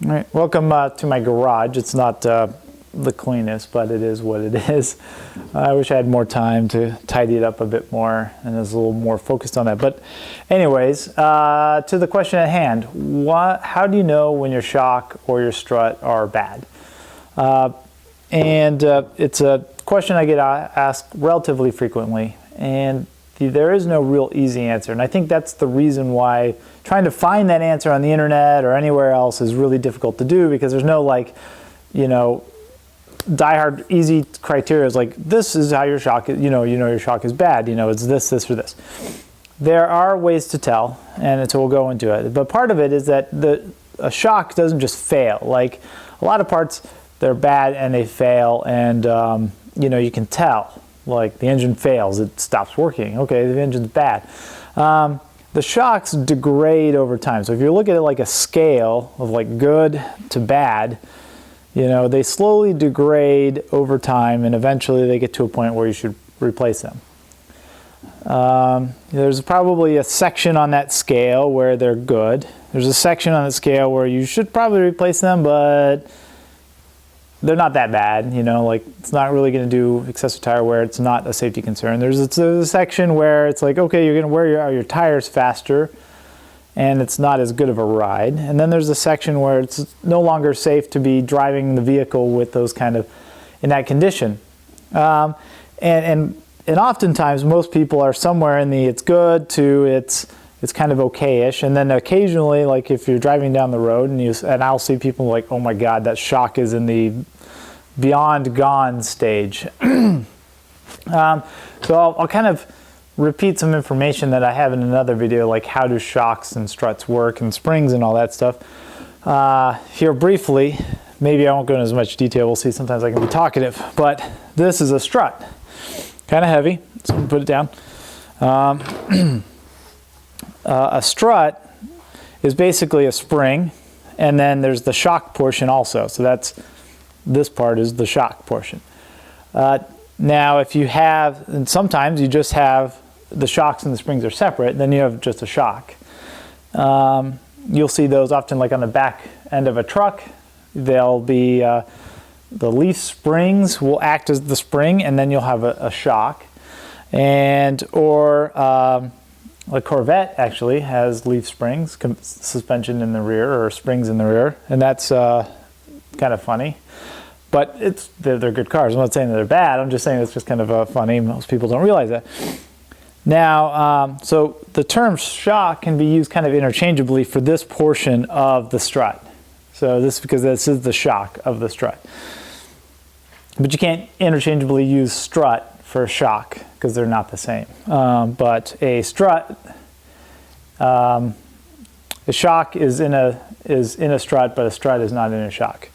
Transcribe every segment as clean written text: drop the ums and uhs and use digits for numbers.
All right, welcome to my garage. It's not the cleanest, but it is what it is. I wish I had more time to tidy it up a bit more and I was a little more focused on that. But anyways, to the question at hand, how do you know when your shock or your strut are bad? It's a question I get asked relatively frequently, and there is no real easy answer. And I think that's the reason why trying to find that answer on the internet or anywhere else is really difficult to do, because there's no diehard easy criteria. It's like, this is how your shock is, your shock is bad, it's this, or this. There are ways to tell, and so we'll go into it. But part of it is that a shock doesn't just fail. Like a lot of parts, they're bad and they fail, and you can tell. Like the engine fails, it stops working. Okay, the engine's bad. The shocks degrade over time. So if you look at it like a scale of like good to bad, they slowly degrade over time, and eventually they get to a point where you should replace them. There's probably a section on that scale where they're good. There's a section on the scale where you should probably replace them, but they're not that bad, like it's not really going to do excessive tire wear. It's not a safety concern. There's a section where it's like, okay, you're going to wear your tires faster and it's not as good of a ride. And then there's a section where it's no longer safe to be driving the vehicle with those in that condition. And oftentimes most people are somewhere in the it's good to it's kind of okay-ish, and then occasionally, like if you're driving down the road and I'll see people like, oh my God, that shock is in the beyond gone stage. So I'll kind of repeat some information that I have in another video, like how do shocks and struts work and springs and all that stuff. Here briefly, maybe I won't go into as much detail. We'll see. Sometimes I can be talkative, but this is a strut, kind of heavy. So I'm gonna put it down. A strut is basically a spring, and then there's the shock portion also. So this part is the shock portion. Now if you have, and sometimes you just have the shocks and the springs are separate, then you have just a shock. You'll see those often like on the back end of a truck. They'll be, the leaf springs will act as the spring, and then you'll have a shock. A Corvette actually has leaf springs, suspension in the rear, or springs in the rear, and that's kind of funny. But they're good cars. I'm not saying that they're bad. I'm just saying it's just kind of funny. Most people don't realize that. Now, so the term shock can be used kind of interchangeably for this portion of the strut. So because this is the shock of the strut. But you can't interchangeably use strut for shock, because they're not the same. But a strut, a shock is in a strut, but a strut is not in a shock.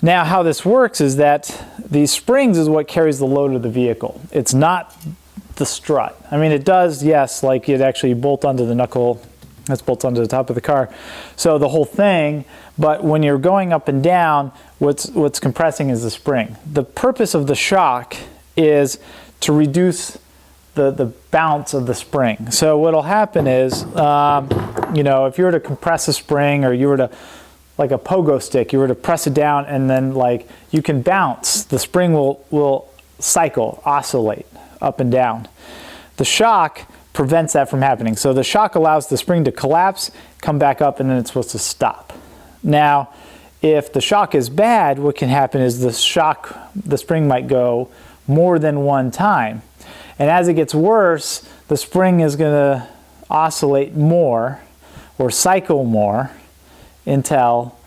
Now, how this works is that these springs is what carries the load of the vehicle. It's not the strut. I mean, it does, yes, like it actually bolt onto the knuckle. That's bolts onto the top of the car. So the whole thing, but when you're going up and down, what's compressing is the spring. The purpose of the shock is to reduce the bounce of the spring. So what'll happen is, if you were to compress a spring, or you were to, like a pogo stick, you were to press it down and then like you can bounce, the spring will cycle, oscillate up and down. The shock prevents that from happening. So the shock allows the spring to collapse, come back up, and then it's supposed to stop. Now, if the shock is bad, what can happen is the spring might go more than one time. And as it gets worse, the spring is going to oscillate more or cycle more until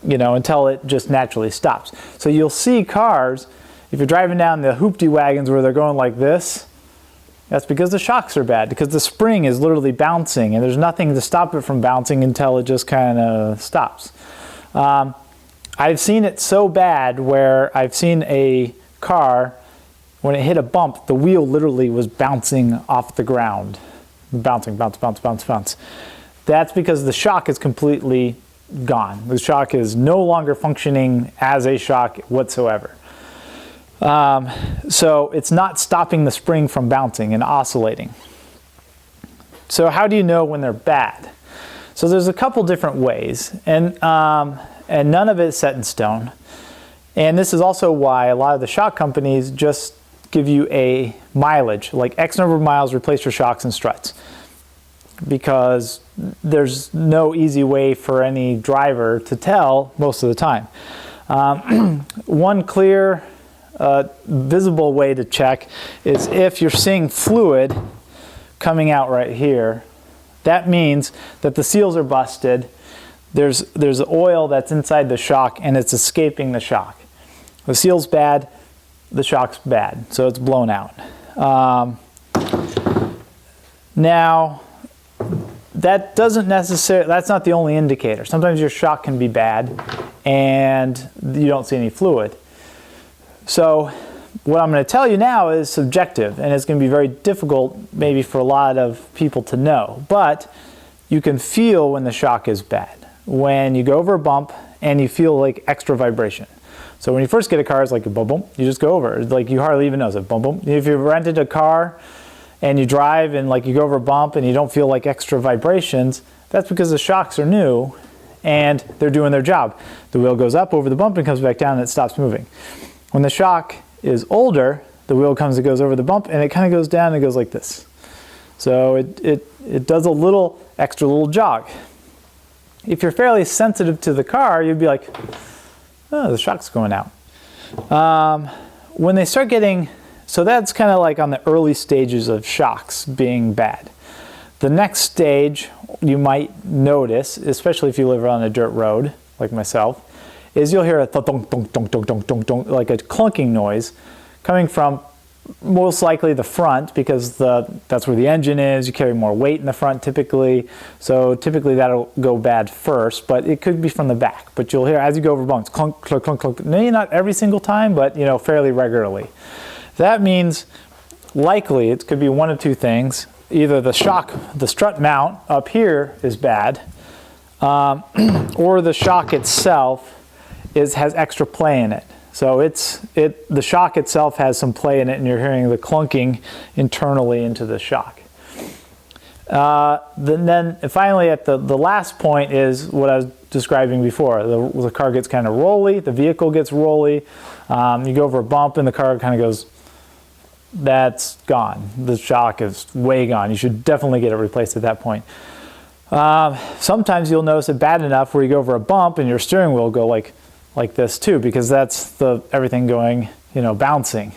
it just naturally stops. So you'll see cars, if you're driving down the hoopty wagons where they're going like this, that's because the shocks are bad, because the spring is literally bouncing and there's nothing to stop it from bouncing until it just kind of stops. I've seen it so bad where I've seen a car, when it hit a bump, the wheel literally was bouncing off the ground. Bouncing, bounce, bounce, bounce, bounce. That's because the shock is completely gone. The shock is no longer functioning as a shock whatsoever. So it's not stopping the spring from bouncing and oscillating. So how do you know when they're bad? So there's a couple different ways, and none of it is set in stone. And this is also why a lot of the shock companies just give you a mileage, like X number of miles, replace your shocks and struts. Because there's no easy way for any driver to tell most of the time. One clear, visible way to check is if you're seeing fluid coming out right here. That means that the seals are busted. There's oil that's inside the shock and it's escaping the shock. The seal's bad, the shock's bad, so it's blown out. Now, that doesn't necessarily, that's not the only indicator. Sometimes your shock can be bad and you don't see any fluid. So what I'm going to tell you now is subjective, and it's going to be very difficult maybe for a lot of people to know. But you can feel when the shock is bad. When you go over a bump and you feel like extra vibration. So when you first get a car, it's like a boom, boom. You just go over. It's like you hardly even notice it. Boom, boom. If you've rented a car and you drive and like you go over a bump and you don't feel like extra vibrations, that's because the shocks are new and they're doing their job. The wheel goes up over the bump and comes back down and it stops moving. When the shock is older, the wheel comes and goes over the bump and it kind of goes down and goes like this. So it does a little extra little jog. If you're fairly sensitive to the car, you'd be like, oh, the shock's going out. When they start getting, so that's kind of like on the early stages of shocks being bad. The next stage you might notice, especially if you live on a dirt road like myself, is you'll hear a thunk, thunk, thunk, thunk, thunk, thunk, thunk, like a clunking noise coming from most likely the front, because that's where the engine is. You carry more weight in the front typically, so typically that'll go bad first, but it could be from the back. But you'll hear as you go over bumps, clunk, clunk, clunk, clunk. Maybe not every single time, but fairly regularly. That means likely it could be one of two things. Either the shock, the strut mount up here is bad, or the shock itself has extra play in it. So the shock itself has some play in it, and you're hearing the clunking internally into the shock. Then finally, at the last point is what I was describing before. The car gets kind of rolly, the vehicle gets rolly. You go over a bump, and the car kind of goes, that's gone. The shock is way gone. You should definitely get it replaced at that point. Sometimes you'll notice it bad enough where you go over a bump, and your steering wheel will go like this too, because that's everything going, bouncing.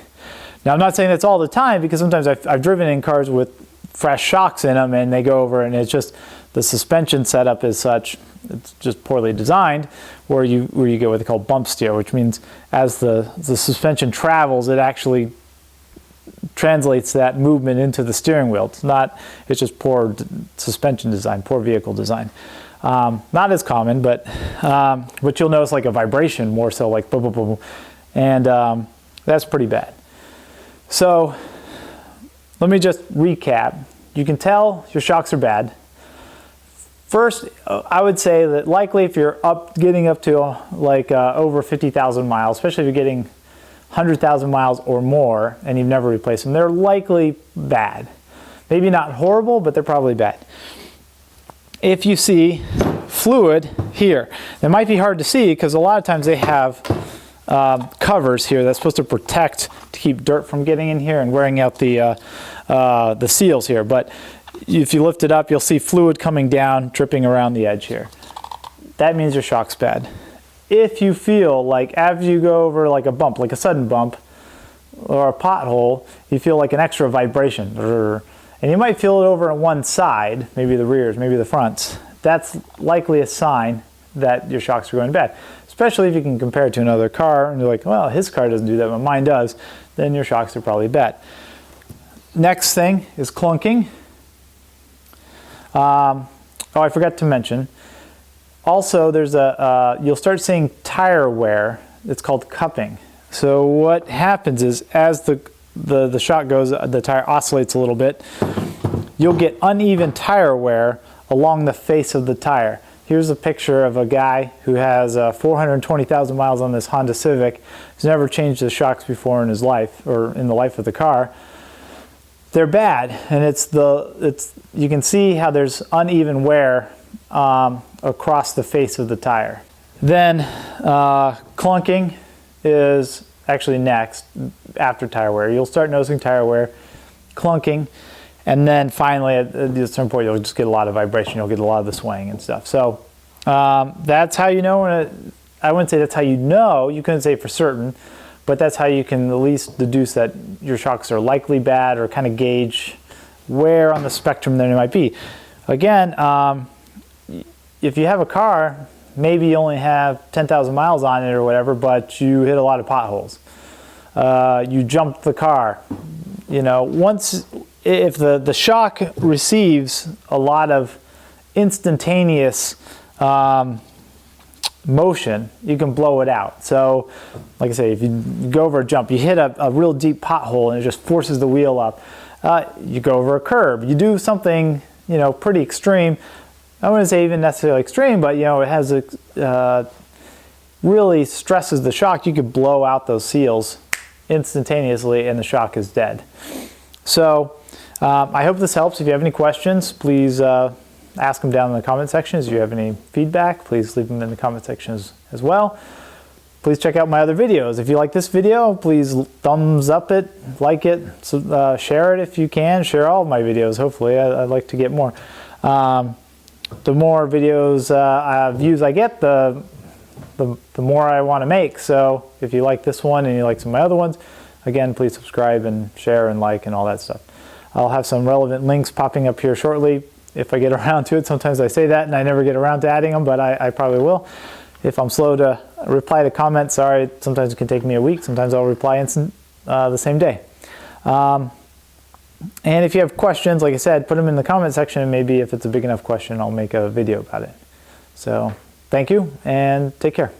Now I'm not saying that's all the time, because sometimes I've driven in cars with fresh shocks in them and they go over and it's just the suspension setup is such, it's just poorly designed, where you get what they call bump steer, which means as the suspension travels, it actually translates that movement into the steering wheel. It's just poor suspension design, poor vehicle design. Not as common, but you'll notice like a vibration more so, like boom, boom, boom, and that's pretty bad. So let me just recap. You can tell your shocks are bad. First, I would say that likely if you're getting up to over 50,000 miles, especially if you're getting 100,000 miles or more and you've never replaced them, they're likely bad. Maybe not horrible, but they're probably bad. If you see fluid here, it might be hard to see because a lot of times they have covers here that's supposed to protect, to keep dirt from getting in here and wearing out the seals here. But if you lift it up, you'll see fluid coming down, dripping around the edge here. That means your shock's bad. If you feel like as you go over like a bump, like a sudden bump or a pothole, you feel like an extra vibration, and you might feel it over on one side, maybe the rears, maybe the fronts. That's likely a sign that your shocks are going bad. Especially if you can compare it to another car and you're like, well, his car doesn't do that, but mine does, then your shocks are probably bad. Next thing is clunking. I forgot to mention. Also, there's you'll start seeing tire wear. It's called cupping. So what happens is as the shock goes, the tire oscillates a little bit. You'll get uneven tire wear along the face of the tire. Here's a picture of a guy who has 420,000 miles on this Honda Civic. He's never changed the shocks before in his life, or in the life of the car. They're bad, and you can see how there's uneven wear across the face of the tire. Then clunking is actually next after tire wear. You'll start noticing tire wear, clunking, and then finally at a certain point you'll just get a lot of vibration. You'll get a lot of the swaying and stuff. So that's how you know when I wouldn't say that's how you know. You couldn't say for certain, but that's how you can at least deduce that your shocks are likely bad, or kind of gauge where on the spectrum they might be. Again, if you have a car, maybe you only have 10,000 miles on it or whatever, but you hit a lot of potholes. You jumped the car. You know, if the shock receives a lot of instantaneous motion, you can blow it out. So, like I say, if you go over a jump, you hit a real deep pothole and it just forces the wheel up. You go over a curb, you do something, you know, pretty extreme. I wouldn't say even necessarily extreme, but you know, it has really stresses the shock. You could blow out those seals instantaneously and the shock is dead. So I hope this helps. If you have any questions, please ask them down in the comment sections. If you have any feedback, please leave them in the comment sections as well. Please check out my other videos. If you like this video, please thumbs up it, like it, share it if you can. Share all of my videos, hopefully. I'd like to get more. The more videos views I get, the more I want to make. So if you like this one and you like some of my other ones, again, please subscribe and share and like and all that stuff. I'll have some relevant links popping up here shortly if I get around to it. Sometimes I say that and I never get around to adding them, but I probably will. If I'm slow to reply to comments, sorry, sometimes it can take me a week. Sometimes I'll reply the same day. And if you have questions, like I said, put them in the comment section, and maybe if it's a big enough question, I'll make a video about it. So thank you and take care.